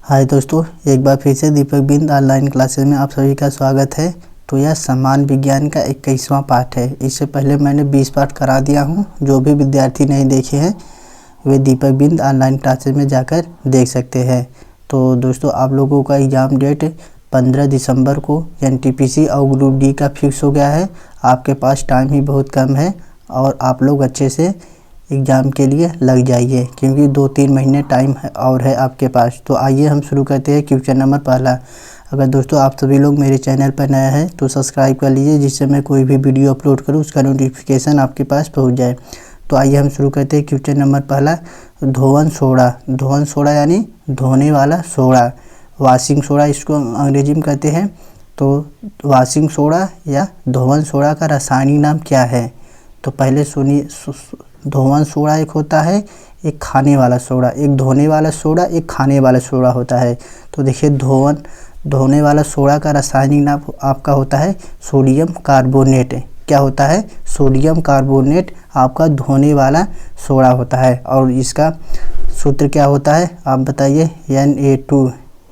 हाय दोस्तों, एक बार फिर से दीपक बिंद ऑनलाइन क्लासेस में आप सभी का स्वागत है। तो यह समान विज्ञान का 21वां पाठ है। इससे पहले मैंने 20 पाठ करा दिया हूं। जो भी विद्यार्थी नहीं देखे हैं वे दीपक बिंद ऑनलाइन क्लासेस में जाकर देख सकते हैं। तो दोस्तों, आप लोगों का एग्ज़ाम डेट 15 दिसंबर को एनटीपीसी और ग्रुप डी का फिक्स हो गया है। आपके पास टाइम ही बहुत कम है और आप लोग अच्छे से एग्ज़ाम के लिए लग जाइए, क्योंकि 2-3 महीने टाइम है और है आपके पास। तो आइए हम शुरू करते हैं। क्वेश्चन नंबर पहला। अगर दोस्तों आप सभी लोग मेरे चैनल पर नया है तो सब्सक्राइब कर लीजिए, जिससे मैं कोई भी वीडियो अपलोड करूं उसका नोटिफिकेशन आपके पास पहुंच जाए। तो आइए हम शुरू करते हैं। क्वेश्चन नंबर पहला, धोवन सोडा। धोवन सोडा यानी धोने वाला सोडा, वॉशिंग सोडा इसको अंग्रेजी में कहते हैं। तो वॉशिंग सोडा या धोवन सोडा का रासायनिक नाम क्या है? तो पहले सुनिए, धोवन सोडा एक होता है, एक खाने वाला सोडा। एक धोने वाला सोडा, एक खाने वाला सोडा होता है। तो देखिए, धोने वाला सोडा का रासायनिक नाम आपका होता है सोडियम कार्बोनेट। क्या होता है? सोडियम कार्बोनेट आपका धोने वाला सोडा होता है। और इसका सूत्र क्या होता है आप बताइए?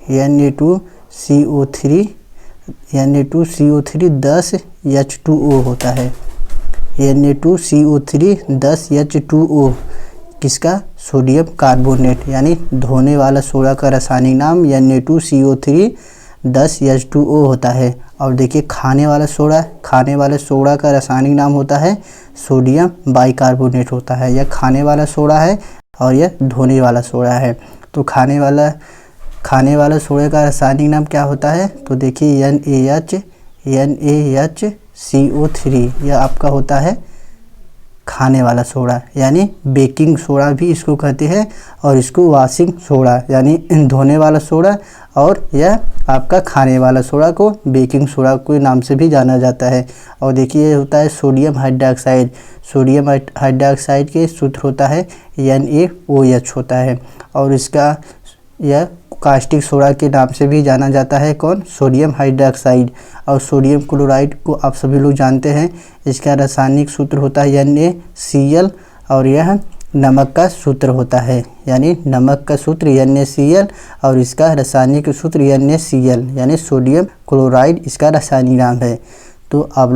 Na2CO3 10 H2O होता है। Na2CO3 10 H2O किसका? सोडियम कार्बोनेट, यानी धोने वाला सोडा का रासायनिक नाम Na2CO3 10 H2O होता है। और देखिए, खाने वाला सोडा का रासायनिक नाम होता है सोडियम बाइकार्बोनेट होता है। यह खाने वाला सोडा है और यह धोने वाला सोडा है। तो खाने वाला सोडे का रासायनिक नाम क्या होता है? तो देखिए, NaHCO3 यह आपका होता है खाने वाला सोडा, यानी बेकिंग सोडा भी इसको कहते हैं, और इसको वॉशिंग सोडा यानी धोने वाला सोडा, और यह आपका खाने वाला सोडा को बेकिंग सोडा के नाम से भी जाना जाता है। और देखिए, ये होता है सोडियम हाइड्रोक्साइड। सोडियम हाइड्रोक्साइड के सूत्र होता है NaOH होता है। और इसका यह कास्टिक सोडा के नाम से भी जाना जाता है। कौन? Sodium hydroxide. और सोडियम क्लोराइड को आप सभी लोग जानते हैं, इसका रासायनिक सूत्र होता है NaCl, और यह नमक का सूत्र होता है, यानी नमक का सूत्र NaCl, और इसका रासायनिक सूत्र NaCl, यानी सोडियम क्लोराइड इसका रासायनिक नाम है। तो आप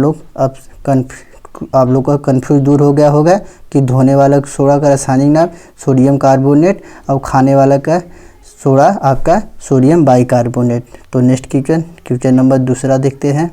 लोग का कन्फ्यूज दूर हो गया होगा कि धोने वाला सोडा का रासायनिक नाम सोडियम कार्बोनेट और खाने वाला का सोडा आपका सोडियम बाइकार्बोनेट। तो नेक्स्ट क्वेश्चन नंबर दूसरा देखते हैं।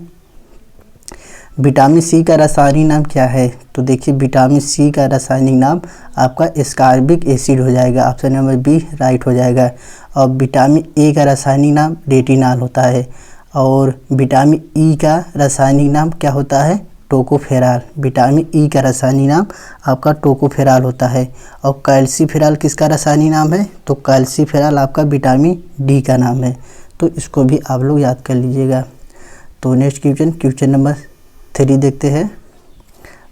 विटामिन सी का रासायनिक नाम क्या है? तो देखिए, विटामिन सी का रासायनिक नाम आपका एस्कॉर्बिक एसिड हो जाएगा। ऑप्शन नंबर बी राइट हो जाएगा। और विटामिन ए का रासायनिक नाम रेटिनॉल होता है। और विटामिन ई का रासायनिक नाम क्या होता है? टोकोफेरॉल। विटामिन ई का रासायनिक नाम आपका टोकोफेरॉल होता है। और कैल्सीफेरॉल किसका रासायनिक नाम है? तो कैल्सीफेरॉल आपका विटामिन डी का नाम है। तो इसको भी आप लोग याद कर लीजिएगा। तो नेक्स्ट क्वेश्चन नंबर 3 देखते हैं,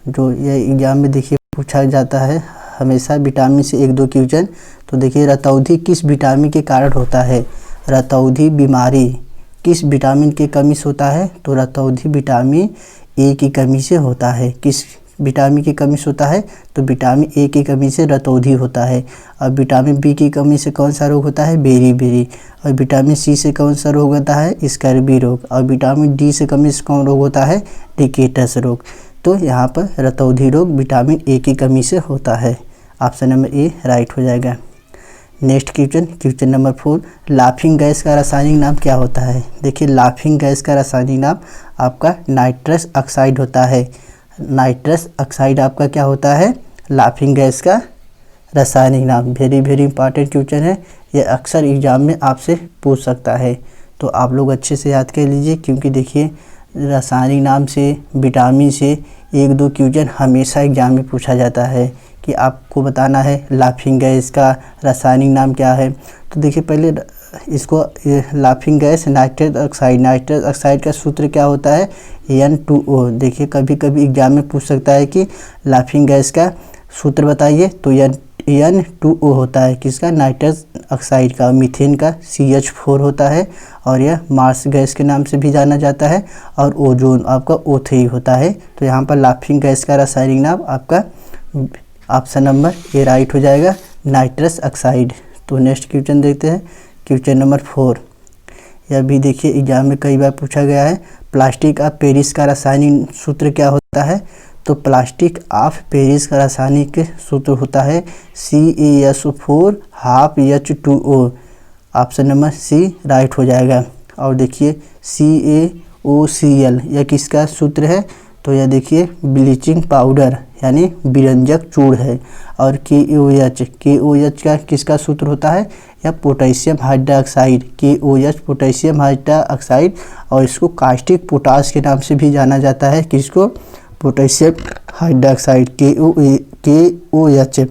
जो ये एग्जाम में देखिए पूछा जाता है हमेशा विटामिन से 1-2 क्वेश्चन। तो देखिए, रतौंधी किस विटामिन के कारण होता है? रतौंधी बीमारी किस विटामिन की कमी से होता है? तो रतौंधी विटामिन ए की कमी से होता है। किस विटामिन की कमी से होता है? तो विटामिन ए की कमी से रतौंधी होता है। और विटामिन बी की कमी से कौन सा रोग होता है? बेरी। और विटामिन सी से कौन सा रोग होता है? स्कर्वी रोग। और विटामिन डी से कमी से कौन रोग होता है? रिकेटस रोग। तो यहाँ पर रतौंधी रोग विटामिन ए की कमी से होता है। ऑप्शन नंबर ए राइट हो जाएगा। Next question number 4, laughing gas का रासायनिक नाम क्या होता है? देखिए, लाफिंग गैस का रासायनिक नाम आपका नाइट्रस ऑक्साइड होता है। नाइट्रस ऑक्साइड आपका क्या होता है? लाफिंग गैस का रासायनिक नाम। वेरी इंपॉर्टेंट क्वेश्चन है, ये अक्सर एग्जाम में आपसे पूछ सकता है। तो आप लोग अच्छे से याद कर लीजिए, क्योंकि देखिए, रासायनिक नाम से, विटामिन से 1-2 क्वेश्चन हमेशा एग्जाम में पूछा जाता है कि आपको बताना है लाफिंग गैस का रासायनिक नाम क्या है। तो देखिए, पहले इसको लाफिंग गैस नाइट्रस ऑक्साइड का सूत्र क्या होता है? N2O। देखिए, कभी एग्जाम में पूछ सकता है कि लाफिंग गैस का सूत्र बताइए, तो N2O होता है किसका? नाइट्रस ऑक्साइड का। मीथेन का CH4 होता है, और यह मार्स गैस के नाम से भी जाना जाता है। और ओजोन आपका O3 होता है। तो यहाँ पर लाफिंग गैस का रासायनिक नाम आपका ऑप्शन नंबर ए राइट हो जाएगा, नाइट्रस ऑक्साइड। तो नेक्स्ट क्वेश्चन देखते हैं। क्वेश्चन नंबर 4, यह भी देखिए एग्जाम में कई बार पूछा गया है। प्लास्टिक ऑफ पेरिस का रासायनिक सूत्र क्या होता है? तो प्लास्टिक ऑफ पेरिस का रासायनिक सूत्र होता है CaSO4 half H2O। Option number C right हो जाएगा। और देखिए CaOCl यह किसका सूत्र है? तो यह देखिए ब्लीचिंग पाउडर यानी विरंजक चूर्ण है। और KOH का किसका सूत्र होता है? यह potassium hydroxide, KOH potassium hydroxide, और इसको कास्टिक पोटास के नाम से भी जाना जाता है। किसको? Potassium hydroxide KOH।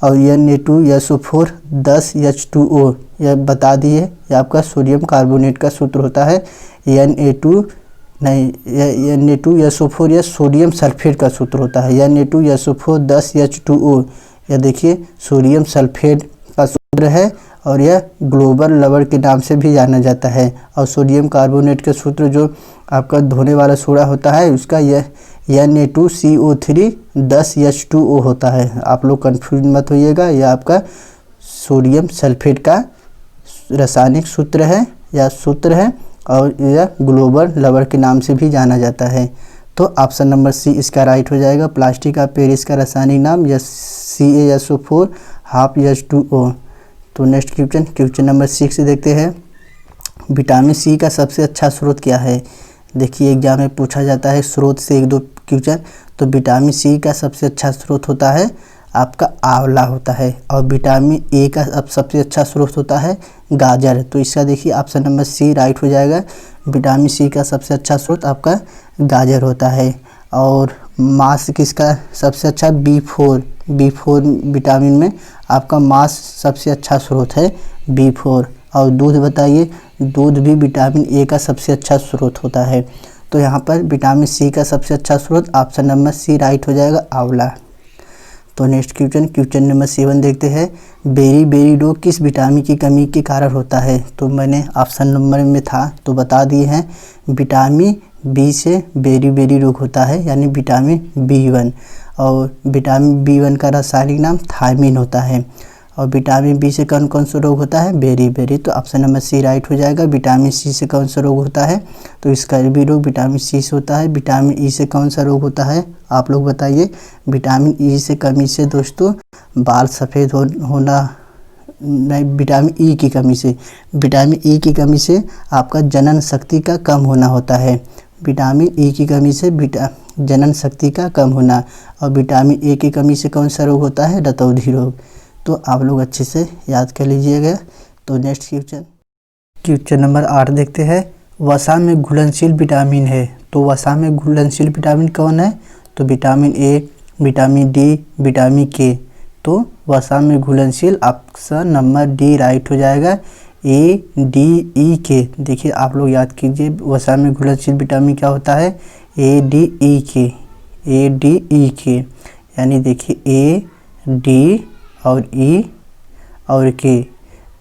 और Na2SO4 10 H2O यह बता दिए, यह आपका सोडियम कार्बोनेट का सूत्र होता है। Na2SO4 यह सोडियम सल्फेट का सूत्र होता है। Na2SO4 10 H2O यह देखिए सोडियम सल्फेट का सूत्र है, और यह ग्लोबल लवर के नाम से भी जाना जाता है। और सोडियम कार्बोनेट का सूत्र जो आपका धोने वाला सोडा होता है उसका यह Na2CO3 10 H2O होता है। आप लोग कन्फ्यूज मत होइएगा, यह आपका सोडियम सल्फेट का रासायनिक सूत्र है या सूत्र है, और यह ग्लोबल लवर के नाम से भी जाना जाता है। तो ऑप्शन नंबर सी इसका राइट हो जाएगा। प्लास्टिक ऑफ पेरिस का रासायनिक नाम यह CaSO4 हाफ H2O। तो नेक्स्ट क्वेश्चन नंबर 6 देखते हैं। विटामिन सी का सबसे अच्छा स्रोत क्या है? देखिए एग्जाम में पूछा जाता है स्रोत से 1-2 क्वेश्चन। तो विटामिन सी का सबसे अच्छा स्रोत होता है आपका आंवला होता है। और विटामिन ए का सबसे अच्छा स्रोत होता है गाजर। तो इसका देखिए ऑप्शन नंबर सी राइट हो जाएगा। विटामिन सी का सबसे अच्छा स्रोत आपका गाजर होता है। और मांस किसका सबसे अच्छा? B4 विटामिन में आपका मांस सबसे अच्छा स्रोत है B4। और दूध बताइए, दूध भी विटामिन ए का सबसे अच्छा स्रोत होता है। तो यहाँ पर विटामिन सी का सबसे अच्छा स्रोत ऑप्शन नंबर सी राइट हो जाएगा, आंवला। तो नेक्स्ट क्वेश्चन नंबर 7 देखते हैं। बेरी रोग किस विटामिन की कमी के कारण होता है? तो मैंने ऑप्शन नंबर में था तो बता दिए हैं, विटामिन बी से बेरी रोग होता है, यानी विटामिन B1। और विटामिन B1 का रासायनिक नाम थायमिन होता है। और विटामिन बी से कौन कौन सा रोग होता है? बेरी। तो ऑप्शन नंबर सी राइट हो जाएगा। विटामिन सी से कौन सा रोग होता है? तो इसका भी रोग विटामिन सी से होता है। विटामिन ई से कौन सा रोग होता है? आप लोग बताइए। विटामिन ई से कमी से दोस्तों बाल सफ़ेद होना नहीं, विटामिन ई की कमी से आपका जनन शक्ति का कम होना होता है। विटामिन ई की कमी से जनन शक्ति का कम होना। और विटामिन ए की कमी से कौन सा रोग होता है? रतौंधी रोग। तो आप लोग अच्छे से याद कर लीजिएगा। तो नेक्स्ट क्वेश्चन नंबर 8 देखते हैं। वसा में घुलनशील विटामिन है, तो वसा में घुलनशील विटामिन कौन है? तो vitamin A, vitamin D, vitamin के। तो वसा में घुलनशील ऑप्शन नंबर डी राइट हो जाएगा, ADE देखिए आप लोग याद कीजिए, वसा में घुलनशील विटामिन क्या होता है? ADE यानी देखिए A, D और E और K,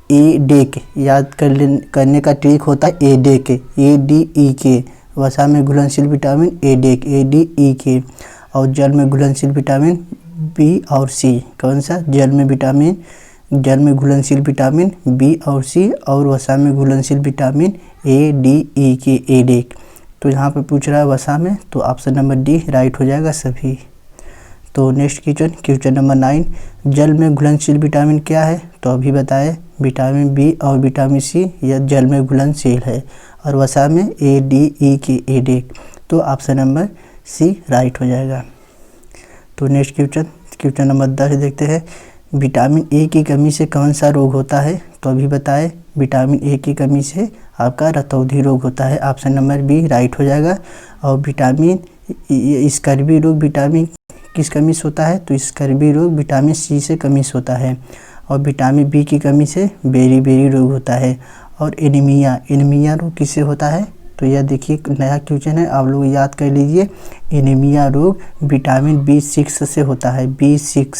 ADEK याद करने का ट्रिक होता है ADEK। वसा में घुलनशील विटामिन ADEK। और जल में घुलनशील विटामिन B और C। कौन सा? जल में घुलनशील विटामिन B और C। और वसा में घुलनशील विटामिन ADEK। तो यहाँ पे पूछ रहा है वसा में, तो ऑप्शन नंबर डी राइट हो जाएगा सभी। तो नेक्स्ट क्वेश्चन नंबर 9। जल में घुलनशील विटामिन क्या है? तो अभी बताए, विटामिन बी और विटामिन सी यह जल में घुलनशील है। और वसा में ADEK। तो ऑप्शन नंबर सी राइट हो जाएगा। तो नेक्स्ट क्वेश्चन नंबर 10 देखते हैं। विटामिन ए की कमी से कौन सा रोग होता है? तो अभी बताए, विटामिन ए की कमी से आपका रतौंधी रोग होता है। ऑप्शन नंबर बी राइट हो जाएगा। और विटामिन स्कर्वी रोग विटामिन किस कमी से होता है? तो स्कर्वी रोग विटामिन सी से कमी से होता है। और विटामिन बी की कमी से बेरी रोग होता है। और एनीमिया रोग किससे होता है? तो यह देखिए नया क्वेश्चन है, आप लोग याद कर लीजिए। एनीमिया रोग विटामिन B6 से होता है। B6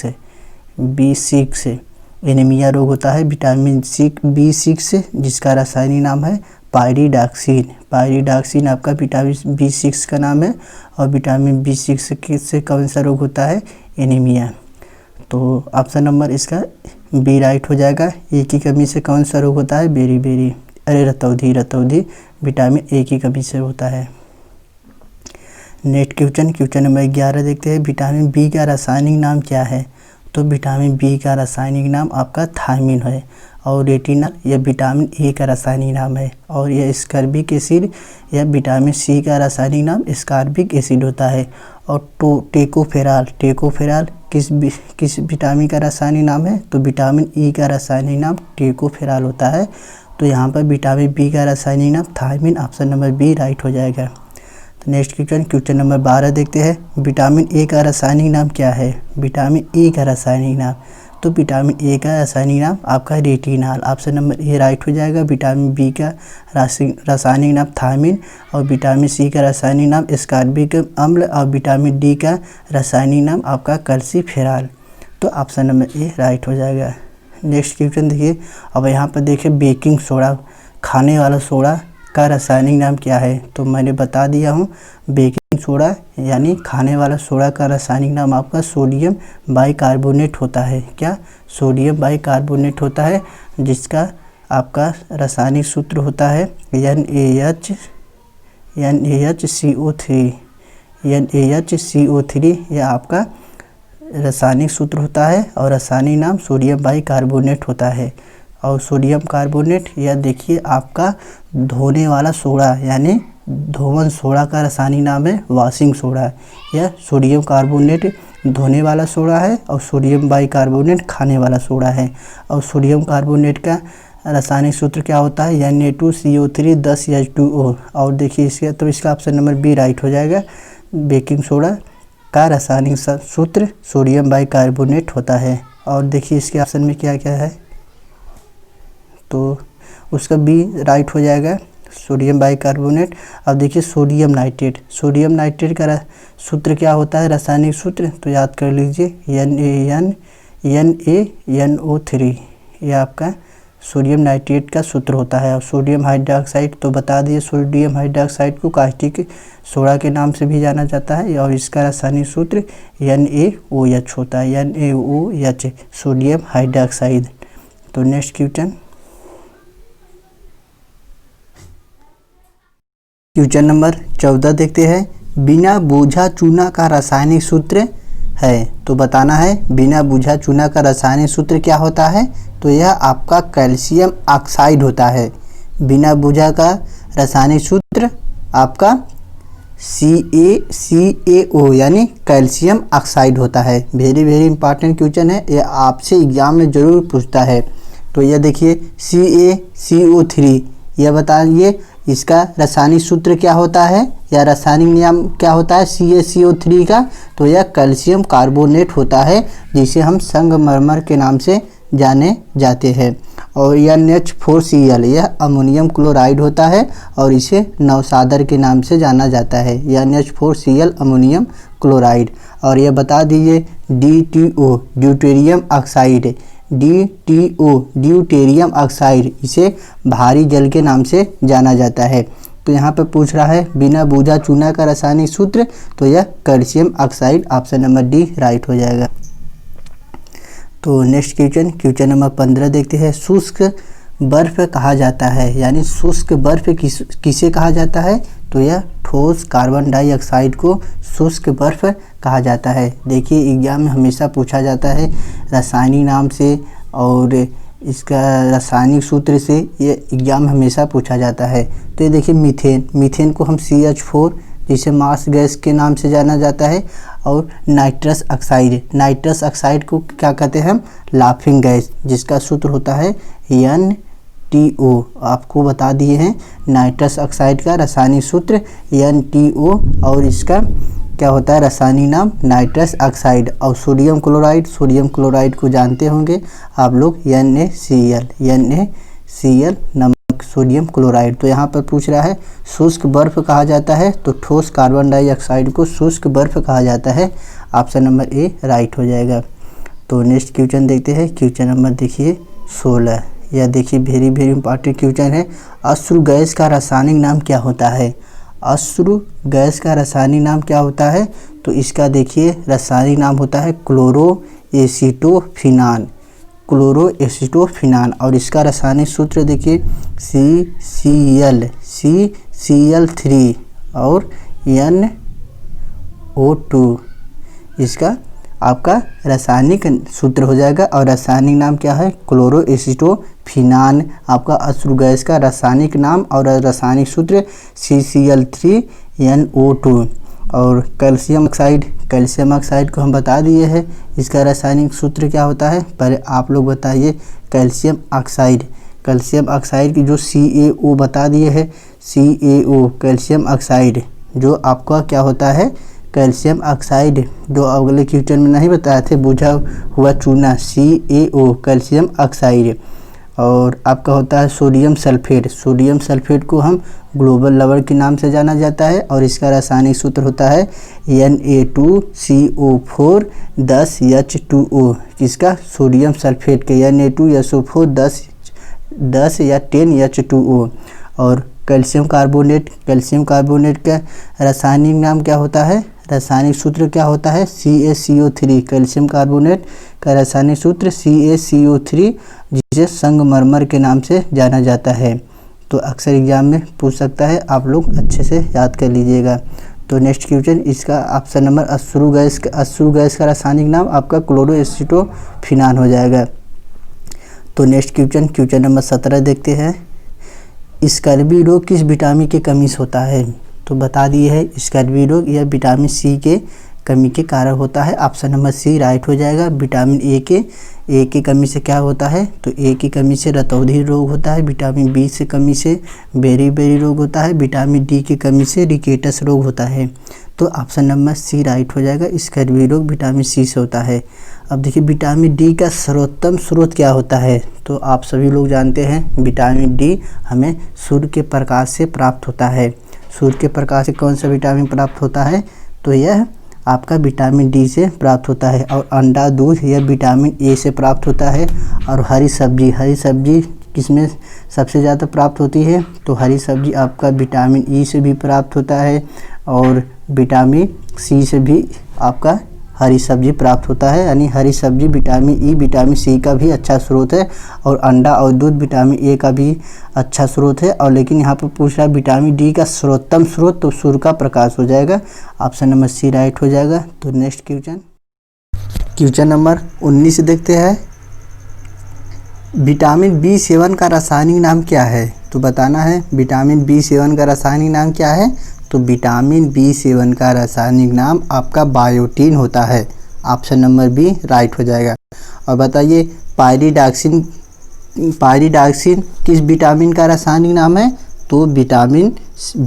से एनीमिया रोग होता है विटामिन B6 से, जिसका रासायनिक नाम है पायरिडॉक्सिन आपका विटामिन B6 का नाम है। और विटामिन B6 से कौन सा रोग होता है? एनीमिया। तो ऑप्शन नंबर इसका बी राइट हो जाएगा। ए की कमी से कौन सा रोग होता है? बेरी, अरे रतौधी विटामिन ए की कमी से होता है। नेक्स्ट क्वेश्चन नंबर 11 देखते हैं। विटामिन बी का रासायनिक नाम क्या है? तो विटामिन बी का रासायनिक नाम आपका थायमिन है। और रेटिनल यह विटामिन ए का रासायनिक नाम है। और यह स्कर्बिक एसिड या विटामिन सी का रासायनिक नाम स्कर्बिक एसिड होता है। और टेकोफेराल किस विटामिन का रासायनिक नाम है? तो विटामिन ई का रासायनिक नाम टेकोफेराल होता है। तो यहाँ पर विटामिन बी का रासायनिक नाम thiamine, option number B right हो जाएगा। तो नेक्स्ट क्वेश्चन नंबर 12 देखते हैं। विटामिन ए का रासायनिक नाम क्या है? विटामिन ए का रासायनिक नाम, तो विटामिन ए का रासायनिक नाम आपका retinol, option number A right हो जाएगा। विटामिन बी का रासायनिक नाम थायमिन और विटामिन सी का रासायनिक नाम स्कॉर्बिक अम्ल और विटामिन डी का रासायनिक नाम आपका कैल्सीफेरॉल, तो ऑप्शन नंबर ए राइट हो जाएगा। नेक्स्ट क्वेश्चन देखिए। अब यहाँ पर देखिए बेकिंग सोडा, खाने वाला सोडा का रासायनिक नाम क्या है? तो मैंने बता दिया हूँ, बेकिंग सोडा यानी खाने वाला सोडा का रासायनिक नाम आपका सोडियम बाइकार्बोनेट होता है। क्या? सोडियम बाइकार्बोनेट होता है, जिसका आपका रासायनिक सूत्र होता है NaHCO3। यह आपका रासायनिक सूत्र होता है और रासायनिक नाम सोडियम बाइकार्बोनेट होता है। और सोडियम कार्बोनेट या देखिए आपका धोने वाला सोडा यानी धोवन सोडा का रासायनिक नाम है वॉशिंग सोडा। यह सोडियम कार्बोनेट धोने वाला सोडा है और सोडियम बाइकार्बोनेट खाने वाला सोडा है। और सोडियम कार्बोनेट का रासायनिक सूत्र क्या होता है? Na2CO3 10H2O। और देखिए इसका ऑप्शन नंबर बी राइट हो जाएगा। बेकिंग सोडा का रासायनिक सूत्र सोडियम बाइकार्बोनेट होता है। और देखिए इसके ऑप्शन में क्या क्या है, तो उसका बी राइट हो जाएगा, सोडियम बाइकार्बोनेट। अब देखिए सोडियम नाइट्रेट का सूत्र क्या होता है? रासायनिक सूत्र तो याद कर लीजिए NaNO3। यह आपका सोडियम नाइट्रेट का सूत्र होता है। और सोडियम हाइड्रोक्साइड तो बता दिए, सोडियम हाइड्रोक्साइड को कास्टिक सोडा के नाम से भी जाना जाता है और इसका रासायनिक सूत्र NaOH होता है, NaOH सोडियम हाइड्रोक्साइड। तो नेक्स्ट क्वेश्चन नंबर 14 देखते हैं। बिना बूझा चूना का रासायनिक सूत्र है, तो बताना है बिना बूझा चूना का रासायनिक सूत्र क्या होता है? तो यह आपका कैल्शियम ऑक्साइड होता है। बिना बूझा का रासायनिक सूत्र आपका CaCO यानी कैल्शियम ऑक्साइड होता है। वेरी इंपॉर्टेंट क्वेश्चन है, यह आपसे एग्जाम में ज़रूर पूछता है। तो यह देखिए CaCO3, यह बताइए इसका रासायनिक सूत्र क्या होता है या रासायनिक नाम क्या होता है CaCO3 का? तो यह कैल्शियम कार्बोनेट होता है, जिसे हम संगमरमर के नाम से जाने जाते हैं। और NH4Cl यह अमोनियम क्लोराइड होता है और इसे नवसादर के नाम से जाना जाता है, NH4Cl अमोनियम क्लोराइड। और यह बता दीजिए DTO deuterium oxide, deuterium oxide इसे भारी जल के नाम से जाना जाता है। तो यहाँ पर पूछ रहा है बिना बूझा चूना का रासायनिक सूत्र, तो यह calcium oxide, option number D right हो जाएगा। तो नेक्स्ट क्वेश्चन नंबर 15 देखते हैं। शुष्क बर्फ कहा जाता है, यानी शुष्क बर्फ किसे कहा जाता है? तो यह ठोस कार्बन डाइऑक्साइड को शुष्क बर्फ कहा जाता है। देखिए एग्जाम में हमेशा पूछा जाता है रासायनिक नाम से और इसका रासायनिक सूत्र से, ये एग्जाम में हमेशा पूछा जाता है। तो ये देखिए मीथेन को हम CH4 जिसे मार्स गैस के नाम से जाना जाता है। और नाइट्रस ऑक्साइड को क्या कहते हैं हम? लाफिंग गैस, जिसका सूत्र होता है NTO। आपको बता दिए हैं नाइट्रस ऑक्साइड का रासायनिक सूत्र NTO और इसका क्या होता है रासायनिक नाम नाइट्रस ऑक्साइड। और सोडियम क्लोराइड को जानते होंगे आप लोग, NaCl नमक सोडियम क्लोराइड। तो यहाँ पर पूछ रहा है शुष्क बर्फ कहा जाता है, तो ठोस कार्बन डाइऑक्साइड को शुष्क बर्फ कहा जाता है, ऑप्शन नंबर ए राइट हो जाएगा। तो नेक्स्ट क्वेश्चन देखते हैं। क्वेश्चन नंबर देखिए 16, यह देखिए वेरी इंपॉर्टेंट क्वेश्चन है। अश्रु गैस का रासायनिक नाम क्या होता है? अश्रु गैस का रासायनिक नाम क्या होता है? तो इसका देखिए रासायनिक नाम होता है क्लोरोएसिटोफिनान। क्लोरोएसिटोफिनान। और इसका रासायनिक सूत्र देखिए CCl3 और NO2 इसका आपका रासायनिक सूत्र हो जाएगा। और रासायनिक नाम क्या है? क्लोरोएसिटोफिनान आपका अश्रु गैस का रासायनिक नाम और रासायनिक सूत्र CCl3NO2। और कैल्शियम ऑक्साइड को हम बता दिए हैं, इसका रासायनिक सूत्र क्या होता है? पहले आप लोग बताइए। कैल्शियम ऑक्साइड की जो CaO बता दिए हैं, CaO कैल्शियम ऑक्साइड जो आपका क्या होता है? कैल्शियम ऑक्साइड जो अगले क्वेश्चन में नहीं बताए थे, बुझा हुआ चूना, CaO कैल्शियम ऑक्साइड। और आपका होता है सोडियम सल्फेट को हम ग्लोबल लवर के नाम से जाना जाता है। और इसका रासायनिक सूत्र होता है Na2CO4 10H2O। किसका? सोडियम सल्फेट के Na2SO4 10 या 10H2O। और कैल्शियम कार्बोनेट का रासायनिक नाम क्या होता है? रासायनिक सूत्र क्या होता है? CaCO3। कैल्शियम कार्बोनेट का रासायनिक सूत्र CaCO3 जिसे संगमरमर के नाम से जाना जाता है। तो अक्सर एग्जाम में पूछ सकता है, आप लोग अच्छे से याद कर लीजिएगा। तो नेक्स्ट क्वेश्चन, इसका ऑप्शन नंबर अश्रु गैस का रासायनिक नाम आपका क्लोरोएसिटोफिनान हो जाएगा। तो नेक्स्ट क्वेश्चन नंबर 17 देखते हैं। स्कर्वी रोग किस विटामिन की कमी से होता है? तो बता दिए है, स्कर्वी रोग यह विटामिन C के कमी के कारण होता है। ऑप्शन नंबर C राइट हो जाएगा। विटामिन ए की कमी से क्या होता है? तो ए की कमी से रतौंधी रोग होता है। विटामिन बी से कमी से बेरी रोग होता है। विटामिन डी की कमी से रिकेटस रोग होता है। तो ऑप्शन नंबर C राइट हो जाएगा। स्कर्वी रोग विटामिन C से होता है। अब देखिए विटामिन डी का सर्वोत्तम स्रोत क्या होता है? तो आप सभी लोग जानते हैं विटामिन डी हमें सूर्य के प्रकाश से प्राप्त होता है। सूर्य के प्रकाश से कौन सा विटामिन प्राप्त होता है? तो यह आपका विटामिन डी से प्राप्त होता है। और अंडा, दूध यह विटामिन ए से प्राप्त होता है। और हरी सब्जी किसमें सबसे ज़्यादा प्राप्त होती है? तो हरी सब्जी आपका विटामिन ई से भी प्राप्त होता है। और विटामिन सी से भी आपका हरी सब्जी प्राप्त होता है। यानी हरी सब्जी विटामिन ई, विटामिन सी का भी अच्छा स्रोत है। और अंडा और दूध विटामिन ए का भी अच्छा स्रोत है। और लेकिन यहाँ पर पूछ रहा है विटामिन डी का सर्वोत्तम स्रोत, तो सूर्य का प्रकाश हो जाएगा। ऑप्शन नंबर C राइट हो जाएगा। तो नेक्स्ट क्वेश्चन नंबर 19 देखते हैं। विटामिन B7 का रासायनिक नाम क्या है? तो बताना है विटामिन B7 का रासायनिक नाम क्या है? तो विटामिन B7 का रासायनिक नाम आपका बायोटीन होता है। ऑप्शन नंबर B राइट हो जाएगा। और बताइए पायरिडॉक्सिन किस विटामिन का रासायनिक नाम है? तो विटामिन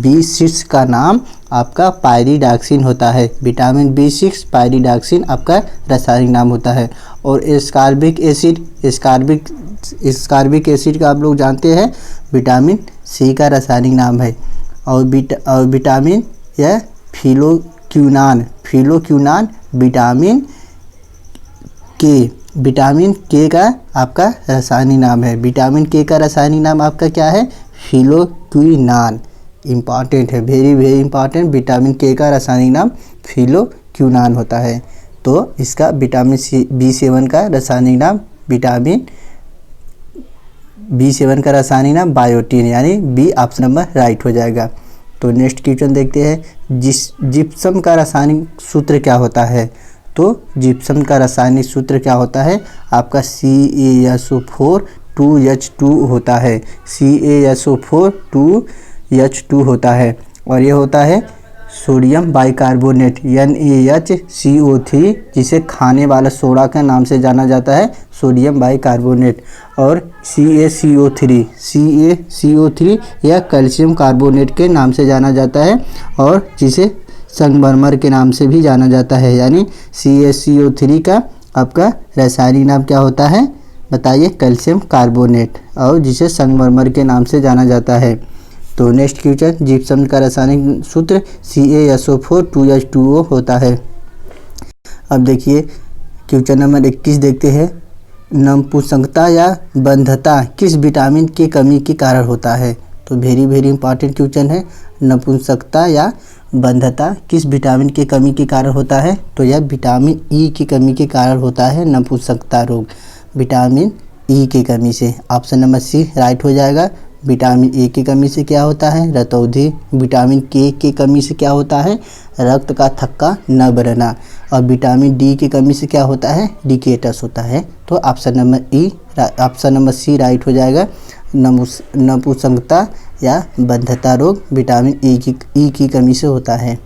B6 का नाम आपका पायरिडॉक्सिन होता है। विटामिन B6 पायरिडॉक्सिन आपका रासायनिक नाम होता है। और एस्कॉर्बिक एसिड का आप लोग जानते हैं विटामिन C का रासायनिक नाम है। और विटामिन यह फिलोक्यूनान विटामिन के का आपका रासायनिक नाम है। विटामिन के का रासायनिक नाम आपका क्या है? फिलोक्यूनान। इम्पॉर्टेंट है, वेरी इम्पॉर्टेंट। विटामिन के का रासायनिक नाम फिलोक्यूनान होता है। तो इसका विटामिन B7 का रासायनिक नाम विटामिन B7 का रासायनिक नाम बायोटीन, यानी B ऑप्शन नंबर राइट हो जाएगा। तो नेक्स्ट क्वेश्चन देखते हैं। जिप्सम का रासायनिक सूत्र क्या होता है? तो जिप्सम का रासायनिक सूत्र क्या होता है? आपका CaSO4 2H2 होता है। CaSO4 2H2 होता है। और ये होता है सोडियम बाइकार्बोनेट NaHCO3 जिसे खाने वाला सोडा के नाम से जाना जाता है, सोडियम बाइकार्बोनेट। और CaCO3 या कैल्शियम कार्बोनेट के नाम से जाना जाता है और जिसे संगमरमर के नाम से भी जाना जाता है। यानी CaCO3 का आपका रासायनिक नाम क्या होता है? बताइए। कैल्शियम कार्बोनेट, और जिसे संगमरमर के नाम से जाना जाता है। तो नेक्स्ट क्वेश्चन, जिप्सम का रासायनिक सूत्र CaSO4 2H2O होता है। अब देखिए क्वेश्चन नंबर 21 देखते हैं। नपुंसकता या बंधता किस विटामिन की कमी के कारण होता है? तो वेरी इंपॉर्टेंट क्वेश्चन है। नपुंसकता या बंधता किस विटामिन की कमी के कारण होता है? तो यह विटामिन ई की कमी के कारण होता है नपुंसकता रोग। विटामिन ई की कमी से। ऑप्शन नंबर सी राइट हो जाएगा। विटामिन ए की कमी से क्या होता है? रतौंधी। विटामिन के की कमी से क्या होता है? रक्त का थक्का न बढ़ना। और विटामिन डी की कमी से क्या होता है? रिकेटस होता है। तो ऑप्शन नंबर सी राइट हो जाएगा। नपुंसकता या बंधता रोग विटामिन ई की कमी से होता है।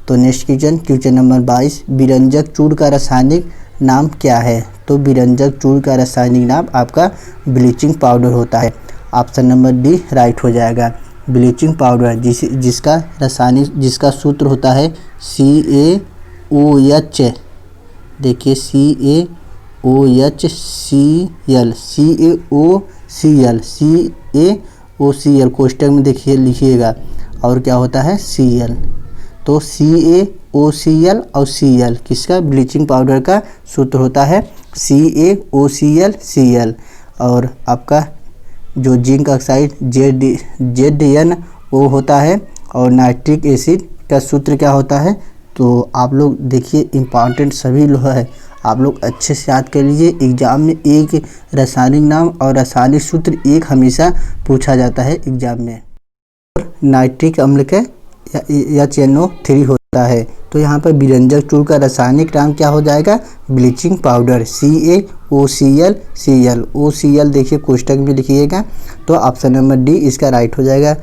तो नेक्स्ट क्वेश्चन नंबर 22, विरंजक चूर्ण का रासायनिक नाम क्या है? तो विरंजक चूर्ण का रासायनिक नाम आपका ब्लीचिंग पाउडर होता है। ऑप्शन नंबर डी राइट हो जाएगा। ब्लीचिंग पाउडर जिसका सूत्र होता है CaOH। देखिए CaOCl कोष्टक में देखिए लिखिएगा। और क्या होता है? Cl। तो CaOCl और Cl किसका? ब्लीचिंग पाउडर का सूत्र होता है CaOCl। और आपका जो जिंक ऑक्साइड ZnO होता है। और नाइट्रिक एसिड का सूत्र क्या होता है? तो आप लोग देखिए, इम्पॉर्टेंट सभी लोग है, आप लोग अच्छे से याद कर लीजिए। एग्जाम में एक रासायनिक नाम और रासायनिक सूत्र एक हमेशा पूछा जाता है एग्जाम में। नाइट्रिक अम्ल का HNO3 होता है। तो यहाँ पर विरंजक चूर्ण का रासायनिक नाम क्या हो जाएगा? ब्लीचिंग पाउडर CaOCl देखिए कोष्टक में लिखिएगा। तो ऑप्शन नंबर डी इसका राइट हो जाएगा।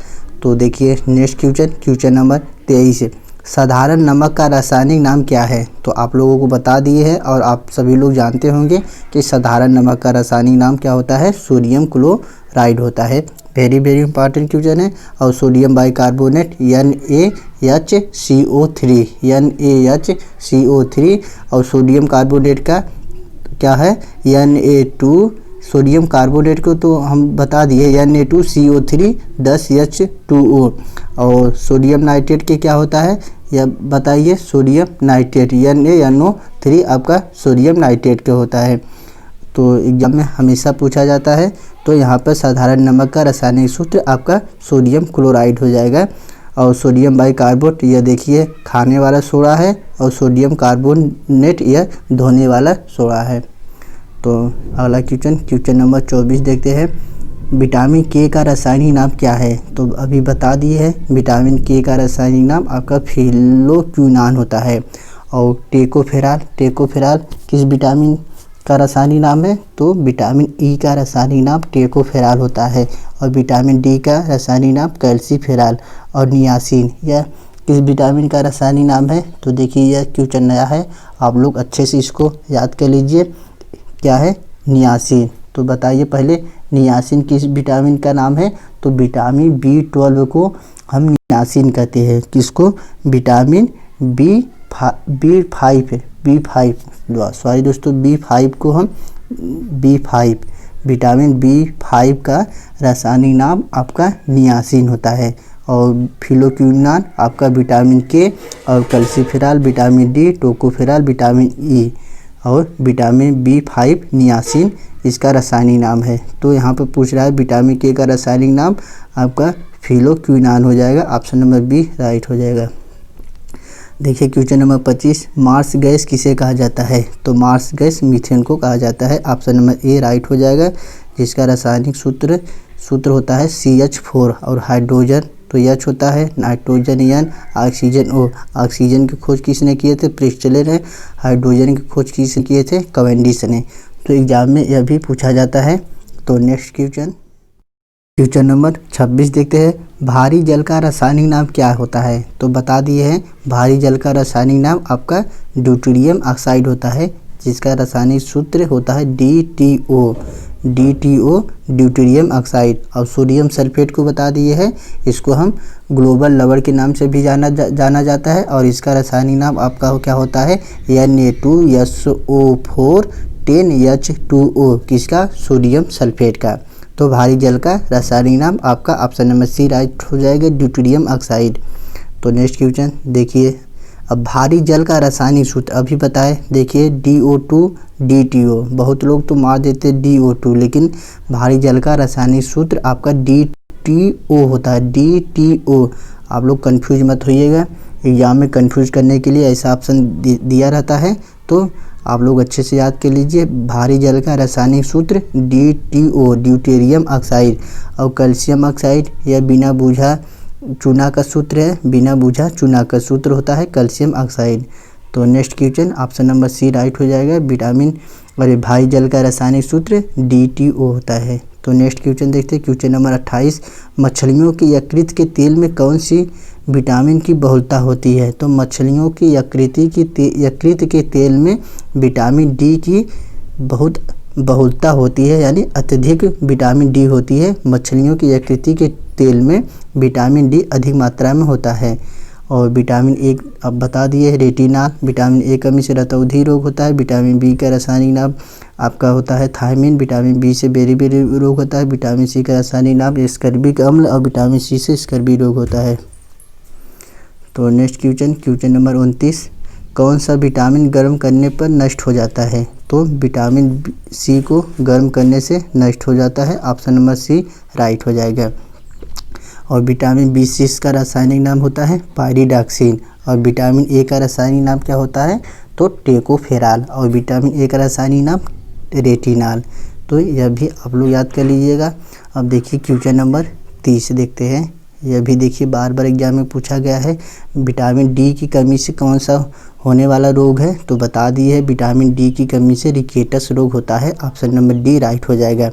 तो देखिए नेक्स्ट क्वेश्चन नंबर 23, साधारण नमक का रासायनिक नाम क्या है? तो आप लोगों को बता दिए हैं और आप सभी लोग जानते होंगे कि साधारण नमक का रासायनिक नाम क्या होता है? सोडियम क्लोराइड होता है। वेरी इंपॉर्टेंट क्वेश्चन है। और सोडियम बाइकार्बोनेट NaHCO3 और सोडियम कार्बोनेट का क्या है? Na2। सोडियम कार्बोनेट को तो हम बता दिए Na2CO3 10H2O। और सोडियम नाइट्रेट के क्या होता है? यह बताइए। सोडियम नाइट्रेट NaNO3 आपका सोडियम नाइट्रेट का होता है। तो एग्जाम में हमेशा पूछा जाता है। तो यहाँ पर साधारण नमक का रासायनिक सूत्र आपका सोडियम क्लोराइड हो जाएगा। और सोडियम बाइकार्बोनेट यह देखिए खाने वाला सोडा है। और सोडियम कार्बोनेट यह धोने वाला सोडा है। तो अगला क्वेश्चन नंबर 24 देखते हैं। विटामिन के का रासायनिक नाम क्या है? तो अभी बता दिए है। विटामिन के का रासायनिक नाम आपका फिलोक्विनान होता है। और टेकोफेराल किस विटामिन का रासायनिक नाम है? तो विटामिन ई का रासायनिक नाम टेकोफेराल होता है। और विटामिन डी का रासायनिक नाम कैल्सीफेराल। और नियासिन यह किस विटामिन का रासायनिक नाम है? तो देखिए यह क्वेश्चन नया है, आप लोग अच्छे से इसको याद कर लीजिए। क्या है? नियासिन। तो बताइए पहले नियासिन किस विटामिन का नाम है? तो विटामिन B12 को हम नियासिन कहते हैं। किसको? विटामिन B5 को हम B5 विटामिन B5 का रासायनिक नाम आपका नियासिन होता है। और फिलोक्विनान आपका विटामिन के। और calciferol vitamin D. Tocopherol vitamin E. और विटामिन B5 नियासिन इसका रासायनिक नाम है। तो यहाँ पर पूछ रहा है विटामिन के का रासायनिक नाम आपका फिलोक्विनान हो जाएगा। ऑप्शन नंबर बी राइट हो जाएगा। देखिए क्वेश्चन नंबर 25, मार्स गैस किसे कहा जाता है? तो मार्स गैस मीथेन को कहा जाता है। ऑप्शन नंबर ए राइट हो जाएगा। जिसका रासायनिक सूत्र होता है CH4। और हाइड्रोजन तो H होता है, nitrogen N, oxygen O। Oxygen की खोज किसने किए थे? प्रिस्टले ने। हाइड्रोजन की खोज किसने किए थे? कैवेंडिश ने। तो एग्जाम में यह भी पूछा जाता है। तो नेक्स्ट क्वेश्चन नंबर 26 देखते हैं। भारी जल का रासायनिक नाम क्या होता है? तो बता दिए हैं। भारी जल का रासायनिक नाम आपका ड्यूटेरियम ऑक्साइड होता है। जिसका रासायनिक सूत्र होता है DTO ड्यूटेरियम ऑक्साइड। और सोडियम सल्फेट को बता दिए हैं। इसको हम ग्लोबल लवर के नाम से भी जाना जाता है। और इसका रासायनिक नाम आपका क्या होता है? Na2SO4 10H2O। किसका? सोडियम सल्फेट का। तो भारी जल का रासायनिक नाम आपका ऑप्शन नंबर सी राइट हो जाएगा, ड्यूटेरियम ऑक्साइड। तो नेक्स्ट क्वेश्चन देखिए। अब भारी जल का रासायनिक सूत्र अभी बताए। देखिए DO2 DTO। बहुत लोग तो मार देते DO2, लेकिन भारी जल का रासायनिक सूत्र आपका DTO होता है। DTO। आप लोग कंफ्यूज मत होइएगा, एग्जाम में कंफ्यूज करने के लिए ऐसा ऑप्शन दिया रहता है। तो आप लोग अच्छे से याद कर लीजिए। भारी जल का रासायनिक सूत्र DTO ड्यूटेरियम ऑक्साइड, और कैल्शियम ऑक्साइड यह बिना बूझा चूना का सूत्र है, बिना बूझा चूना का सूत्र होता है कैल्शियम ऑक्साइड। तो next question option number C right हो जाएगा। विटामिन और भारी जल का रासायनिक सूत्र DTO होता है। तो नेक्स्ट क्वेश्चन देखते हैं, क्वेश्चन नंबर 28, मछलियों के यकृत के तेल में कौन सी विटामिन की बहुलता होती है? तो मछलियों की यकृत के तेल में विटामिन डी की बहुत बहुलता होती है, यानी अत्यधिक विटामिन डी होती है। मछलियों की यकृत के तेल में विटामिन डी अधिक मात्रा में होता है। और विटामिन ए अब बता दिए, रेटिनॉल। विटामिन ए कमी से रतौंधी रोग होता है। विटामिन बी का रासायनिक नाम आपका होता है थायमिन। विटामिन बी से बेरी रोग होता है। विटामिन सी का रासायनिक नाम स्कर्बिक अम्ल, और विटामिन सी से स्कर्बी रोग होता है। तो नेक्स्ट क्वेश्चन नंबर 29, कौन सा विटामिन गर्म करने पर नष्ट हो जाता है? तो विटामिन सी को गर्म करने से नष्ट हो जाता है। ऑप्शन नंबर सी राइट हो जाएगा। और विटामिन B6 का रासायनिक नाम होता है पायरिडॉक्सिन। और विटामिन ए का रासायनिक नाम क्या होता है? तो टेकोफेराल। और विटामिन ए का रासायनिक नाम रेटिनॉल। तो यह भी आप लोग याद कर लीजिएगा। अब देखिए क्वेश्चन नंबर 30 देखते हैं। यह भी देखिए बार बार एग्जाम में पूछा गया है। विटामिन डी की कमी से कौन सा होने वाला रोग है? तो बता दिए है, विटामिन डी की कमी से रिकेटस रोग होता है। ऑप्शन नंबर डी राइट हो जाएगा।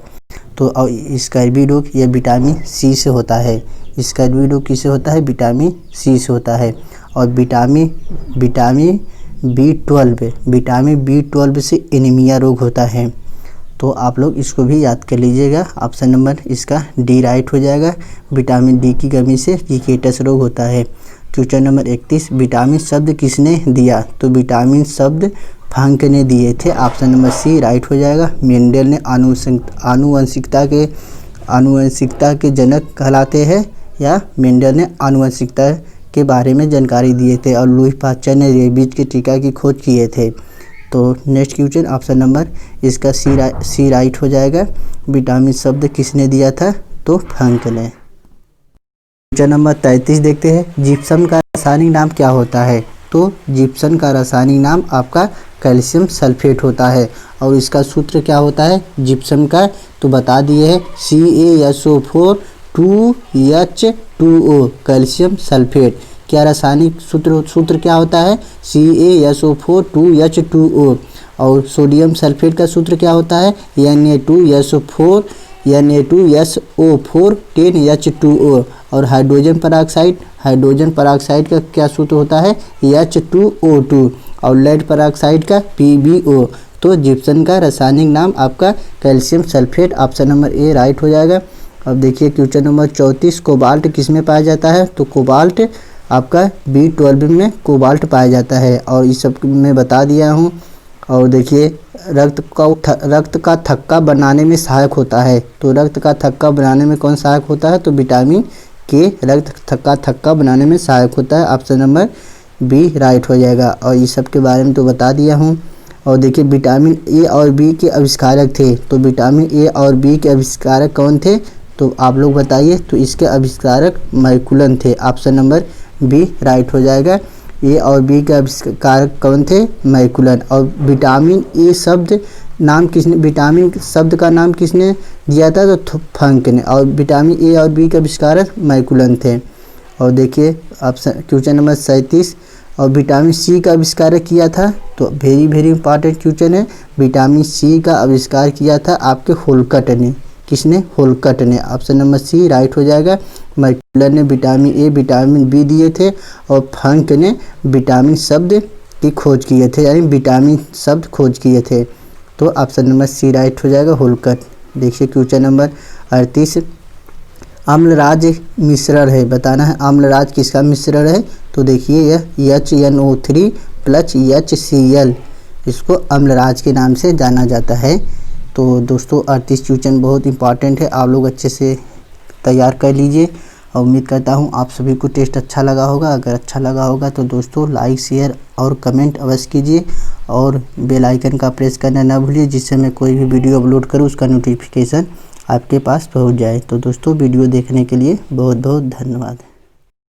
तो स्कर्वी रोग यह विटामिन सी से होता है। स्कर्वी रोग किससे होता है? विटामिन सी से होता है। और विटामिन B12 से एनीमिया रोग होता है। तो आप लोग इसको भी याद कर लीजिएगा। ऑप्शन नंबर इसका डी राइट हो जाएगा। विटामिन डी की कमी से रिकेटस रोग होता है। क्वेश्चन नंबर 31, विटामिन शब्द किसने दिया? तो विटामिन शब्द फ्रांक ने दिए थे। ऑप्शन नंबर सी राइट हो जाएगा। मेंडल ने आनुवंशिकता के जनक कहलाते हैं, या मेंडल ने आनुवंशिकता के बारे में जानकारी दिए थे, और लुई पास्चर ने रेबीज के टीका की खोज किए थे। तो नेक्स्ट क्वेश्चन ऑप्शन नंबर इसका सी राइट हो जाएगा। विटामिन शब्द किसने दिया था? तो फ्रांक ने। क्वेश्चन नंबर 33 देखते हैं, जिप्सम का रासायनिक नाम क्या होता है? तो जिप्सम का रासायनिक नाम आपका कैल्शियम सल्फेट होता है। और इसका सूत्र क्या होता है जिप्सम का? तो बता दिए है CaSO4 2H2O कैल्शियम सल्फेट। क्या रासायनिक सूत्र क्या होता है? CaSO4 2H2O। और सोडियम सल्फेट का सूत्र क्या होता है? Na2SO4 10H2O। और हाइड्रोजन पराऑक्साइड का क्या सूत्र होता है? H2O2। और लेड पराऑक्साइड का PbO। तो जिप्सम का रासायनिक नाम आपका calcium sulphate. Option number A right हो जाएगा। अब देखिए क्वेश्चन नंबर 34, कोबाल्ट किस में पाया जाता है? तो कोबाल्ट आपका B12 में कोबाल्ट पाया जाता है। और इस सब मैं बता दिया हूँ। और देखिए रक्त का थक्का बनाने में सहायक होता है। तो रक्त का थक्का बनाने में कौन सहायक होता है? तो विटामिन के रक्त का थक्का बनाने में सहायक होता है। ऑप्शन नंबर बी राइट हो जाएगा। और इस सब के बारे में तो बता दिया हूँ। और देखिए विटामिन ए और बी के आविष्कारक थे। तो विटामिन ए और बी के आविष्कारक कौन थे? तो आप लोग बताइए। तो इसके आविष्कारक मैकुलन थे। ऑप्शन नंबर बी राइट हो जाएगा। ए और बी के आविष्कारक कौन थे? मैकुलन। और विटामिन शब्द का नाम किसने दिया था? तो फ्रांक ने। और विटामिन ए और बी के आविष्कारक मैकुलन थे। और देखिए ऑप्शन क्वेश्चन नंबर 37, और विटामिन सी का आविष्कार किया था? तो वेरी इंपॉर्टेंट क्वेश्चन है। विटामिन सी का आविष्कार किया था आपके होल्कट ने। किसने? होल्कट ने। ऑप्शन नंबर सी राइट हो जाएगा। मैकुलर ने विटामिन ए विटामिन बी दिए थे, और फ्रांक ने विटामिन शब्द की खोज किए थे, यानी विटामिन शब्द खोज किए थे। तो ऑप्शन नंबर सी राइट हो जाएगा, होल्कट। देखिए क्वेश्चन नंबर 38, अम्लराज मिश्रण है, बताना है अम्लराज किसका मिश्रण है? तो देखिए यह HNO3 + HCl, इसको अम्लराज के नाम से जाना जाता है। तो दोस्तों 38 क्वेश्चन बहुत इंपॉर्टेंट है, आप लोग अच्छे से तैयार कर लीजिए। और उम्मीद करता हूँ आप सभी को टेस्ट अच्छा लगा होगा। अगर अच्छा लगा होगा तो दोस्तों लाइक शेयर और कमेंट अवश्य कीजिए, और बेल आइकन का प्रेस करना ना भूलिए, जिससे मैं कोई भी वीडियो अपलोड करूँ उसका नोटिफिकेशन आपके पास पहुँच जाए। तो दोस्तों वीडियो देखने के लिए बहुत बहुत धन्यवाद।